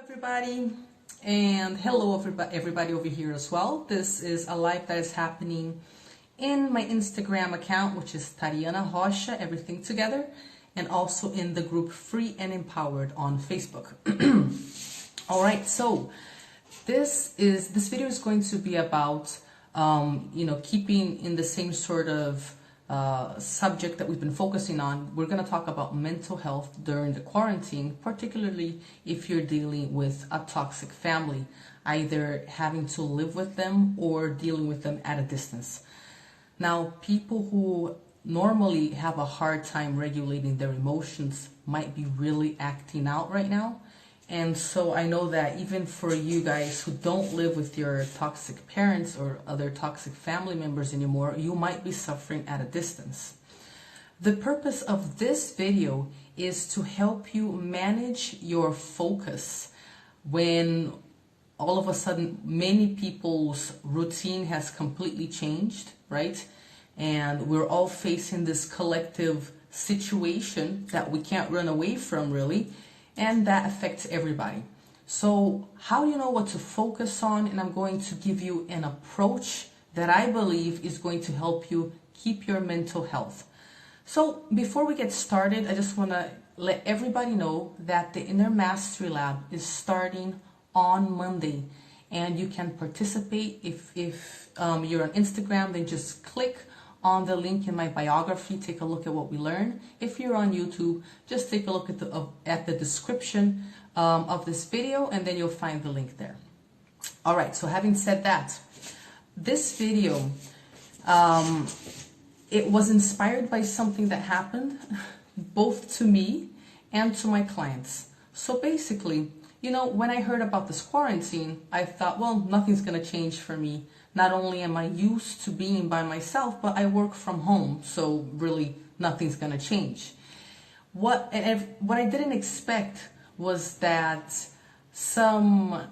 Everybody, and hello everybody over here as well. This is a live that is happening in my Instagram account, which is Tariana Rocha, everything together, and also in the group Free and Empowered on Facebook. All right, so this video is going to be about keeping in the same sort of subject that we've been focusing on. We're going to talk about mental health during the quarantine, particularly if you're dealing with a toxic family, either having to live with them or dealing with them at a distance. Now, people who normally have a hard time regulating their emotions might be really acting out right now. And so I know that even for you guys who don't live with your toxic parents or other toxic family members anymore, you might be suffering at a distance. The purpose of this video is to help you manage your focus when all of a sudden many people's routine has completely changed, right? And we're all facing this collective situation that we can't run away from, really. And that affects everybody. So how do you know what to focus on? And I'm going to give you an approach that I believe is going to help you keep your mental health. So before we get started, I just want to let everybody know that the Inner Mastery Lab is starting on Monday. And you can participate. If you're on Instagram, then just click on the link in my biography, take a look at what we learn. If you're on YouTube, just take a look at the description of this video, and then you'll find the link there. All right, so having said that, this video, it was inspired by something that happened both to me and to my clients. So basically, when I heard about this quarantine, I thought, well, nothing's gonna change for me. Not only am I used to being by myself, but I work from home, so really nothing's gonna change. What I didn't expect was that some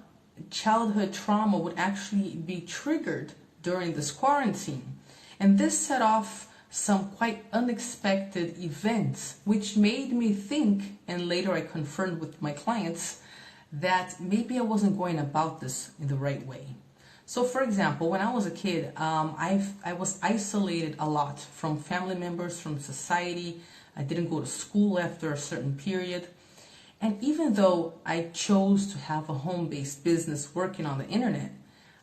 childhood trauma would actually be triggered during this quarantine. And this set off some quite unexpected events, which made me think, and later I confirmed with my clients, that maybe I wasn't going about this in the right way. So for example, when I was a kid, I was isolated a lot from family members, from society. I didn't go to school after a certain period. And even though I chose to have a home-based business working on the internet,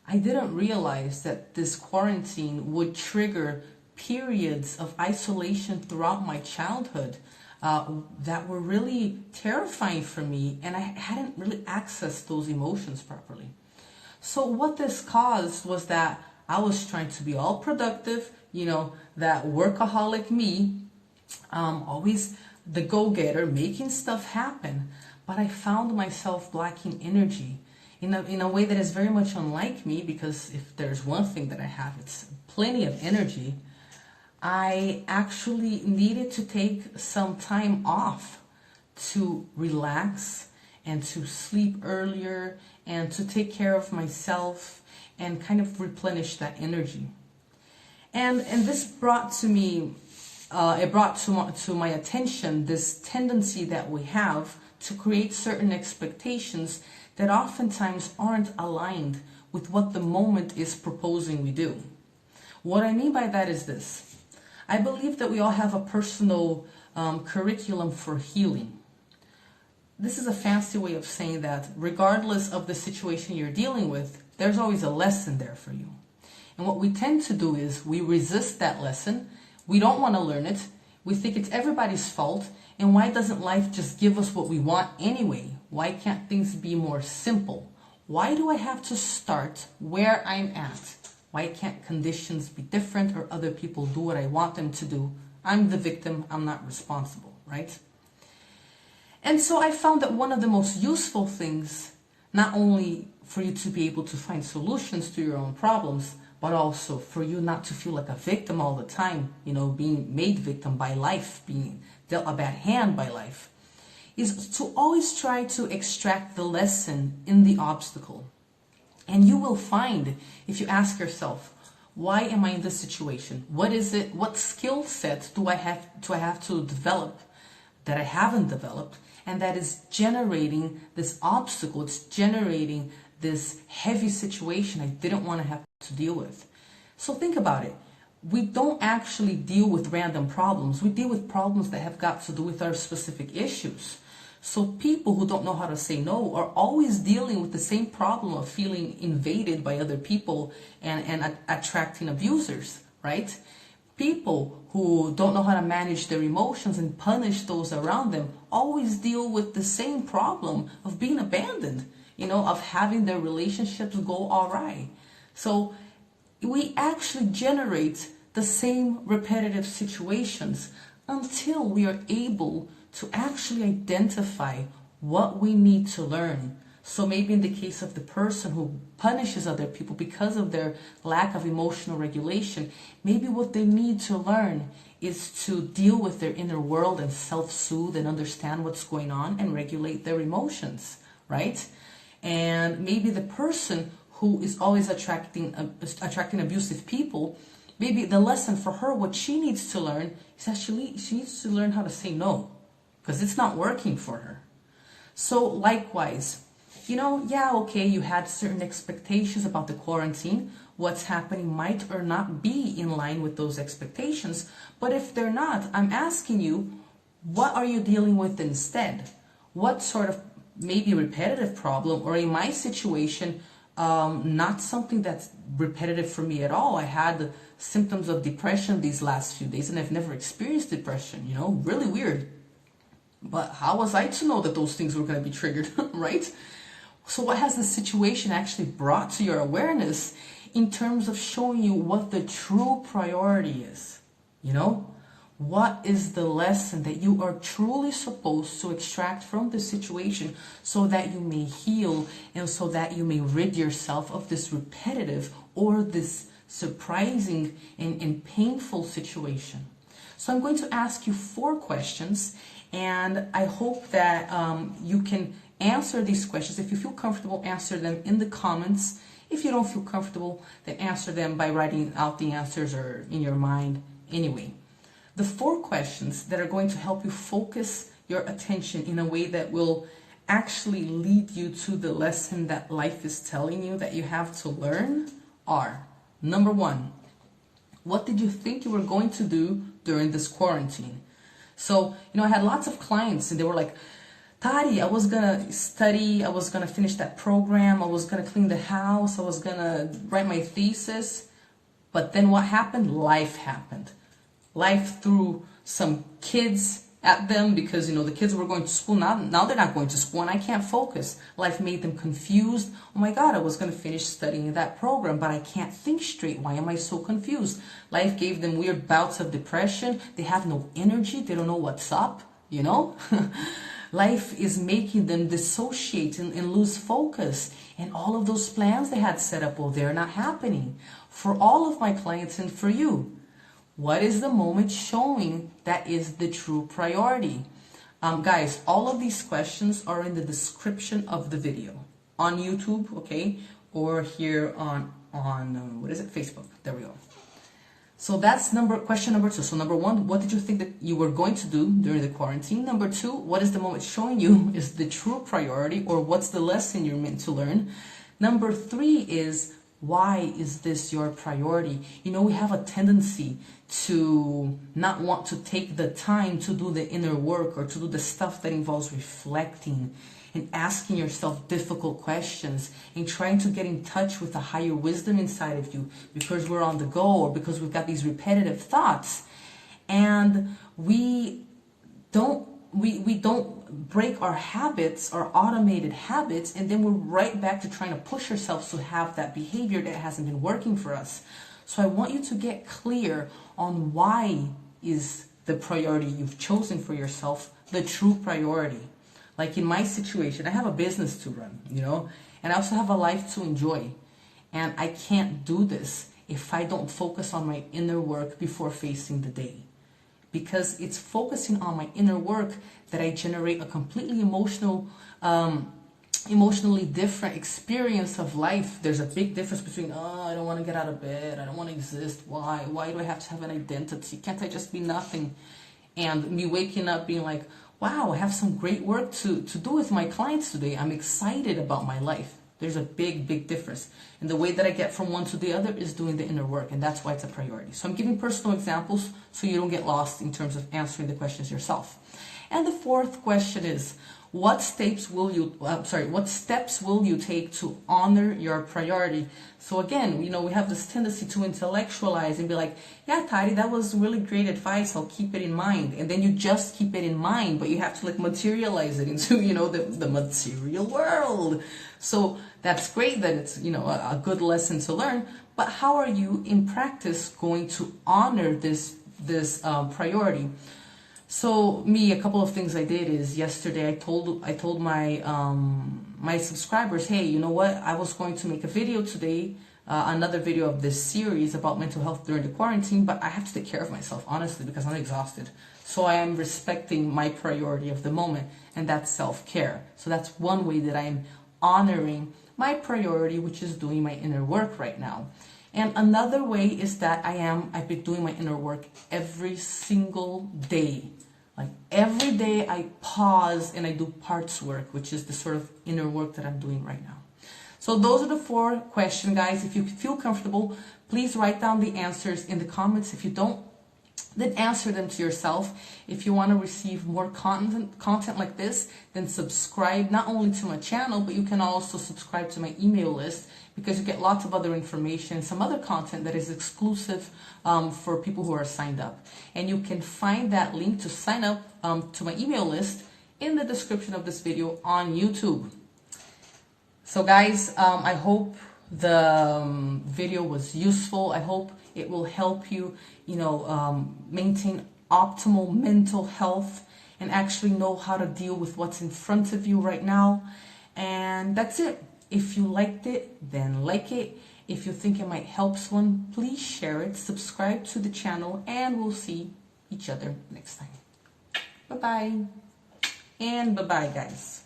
I didn't realize that this quarantine would trigger periods of isolation throughout my childhood that were really terrifying for me, and I hadn't really accessed those emotions properly. So what this caused was that I was trying to be all productive, that workaholic me, always the go-getter, making stuff happen. But I found myself lacking energy in a way that is very much unlike me, because if there's one thing that I have, it's plenty of energy. I actually needed to take some time off to relax and to sleep earlier and to take care of myself and kind of replenish that energy. And this brought to me, it brought to my attention this tendency that we have to create certain expectations that oftentimes aren't aligned with what the moment is proposing we do. What I mean by that is this. I believe that we all have a personal curriculum for healing. This is a fancy way of saying that regardless of the situation you're dealing with, there's always a lesson there for you. And what we tend to do is we resist that lesson. We don't want to learn it. We think it's everybody's fault. And why doesn't life just give us what we want anyway? Why can't things be more simple? Why do I have to start where I'm at? Why can't conditions be different or other people do what I want them to do? I'm the victim. I'm not responsible, right? And so I found that one of the most useful things, not only for you to be able to find solutions to your own problems, but also for you not to feel like a victim all the time, being made victim by life, being dealt a bad hand by life, is to always try to extract the lesson in the obstacle. And you will find, if you ask yourself, why am I in this situation? What is it? What skill set do I have to develop that I haven't developed? and that is generating this obstacle. It's generating this heavy situation I didn't want to have to deal with. So think about it. We don't actually deal with random problems. We deal with problems that have got to do with our specific issues. So people who don't know how to say no are always dealing with the same problem of feeling invaded by other people and attracting abusers, right? People who don't know how to manage their emotions and punish those around them always deal with the same problem of being abandoned, of having their relationships go awry. So we actually generate the same repetitive situations until we are able to actually identify what we need to learn. So maybe in the case of the person who punishes other people because of their lack of emotional regulation, maybe what they need to learn is to deal with their inner world and self-soothe and understand what's going on and regulate their emotions, right? And maybe the person who is always attracting abusive people, maybe the lesson for her, what she needs to learn is actually she needs to learn how to say no, because it's not working for her. So likewise, okay, you had certain expectations about the quarantine. What's happening might or not be in line with those expectations. But if they're not, I'm asking you, what are you dealing with instead? What sort of maybe repetitive problem, or in my situation, not something that's repetitive for me at all. I had symptoms of depression these last few days and I've never experienced depression, really weird. But how was I to know that those things were going to be triggered, right? So what has the situation actually brought to your awareness in terms of showing you what the true priority is? What is the lesson that you are truly supposed to extract from the situation so that you may heal and so that you may rid yourself of this repetitive or this surprising and painful situation? So I'm going to ask you 4 questions, and I hope that you can answer these questions. If you feel comfortable, answer them in the comments. If you don't feel comfortable, then answer them by writing out the answers or in your mind anyway. The 4 questions that are going to help you focus your attention in a way that will actually lead you to the lesson that life is telling you that you have to learn are: number 1, what did you think you were going to do during this quarantine? So, I had lots of clients and they were like, Tari, I was gonna study, I was gonna finish that program, I was gonna clean the house, I was gonna write my thesis. But then what happened? Life happened. Life threw some kids at them because, the kids were going to school. Now they're not going to school and I can't focus. Life made them confused. Oh my God, I was going to finish studying that program, but I can't think straight. Why am I so confused? Life gave them weird bouts of depression. They have no energy. They don't know what's up, Life is making them dissociate and lose focus. And all of those plans they had set up, well, they're not happening. For all of my clients and for you, what is the moment showing that is the true priority? Guys, all of these questions are in the description of the video on YouTube, okay? Or here on Facebook. There we go. So that's question number 2. So number 1, what did you think that you were going to do during the quarantine? Number 2, what is the moment showing you is the true priority, or what's the lesson you're meant to learn? Number 3 is, why is this your priority? We have a tendency to not want to take the time to do the inner work or to do the stuff that involves reflecting and asking yourself difficult questions and trying to get in touch with a higher wisdom inside of you, because we're on the go or because we've got these repetitive thoughts, and we don't break our habits, our automated habits, and then we're right back to trying to push ourselves to have that behavior that hasn't been working for us. So I want you to get clear on why is the priority you've chosen for yourself the true priority. Like in my situation, I have a business to run, and I also have a life to enjoy. And I can't do this if I don't focus on my inner work before facing the day. Because it's focusing on my inner work that I generate a completely emotionally different experience of life. There's a big difference between, I don't want to get out of bed, I don't want to exist, why do I have to have an identity, can't I just be nothing? And me waking up being like, wow, I have some great work to do with my clients today. I'm excited about my life. There's a big, big difference. And the way that I get from one to the other is doing the inner work, and that's why it's a priority. So I'm giving personal examples so you don't get lost in terms of answering the questions yourself. And the fourth question is, what steps will you take to honor your priority? So again, you know, we have this tendency to intellectualize and be like, yeah, Tari, that was really great advice. I'll keep it in mind. And then you just keep it in mind, but you have to like materialize it into, you know, the material world. So that's great that it's, you know, a good lesson to learn. But how are you in practice going to honor this priority? So me, a couple of things I did is yesterday I told my my subscribers, hey, you know what? I was going to make a video today, another video of this series about mental health during the quarantine, but I have to take care of myself, honestly, because I'm exhausted. So I am respecting my priority of the moment, and that's self-care. So that's one way that I'm honoring my priority, which is doing my inner work right now. And another way is that I've been doing my inner work every single day. Like every day I pause and I do parts work, which is the sort of inner work that I'm doing right now. So those are the 4 questions, guys. If you feel comfortable, please write down the answers in the comments. If you don't, then answer them to yourself. If you want to receive more content like this, then subscribe not only to my channel, but you can also subscribe to my email list, because you get lots of other information, some other content that is exclusive for people who are signed up. And you can find that link to sign up to my email list in the description of this video on YouTube. So guys, I hope the video was useful. I hope it will help you, you know, maintain optimal mental health and actually know how to deal with what's in front of you right now. And that's it. If you liked it, then like it. If you think it might help someone, please share it, subscribe to the channel, and we'll see each other next time. Bye-bye. And bye-bye, guys.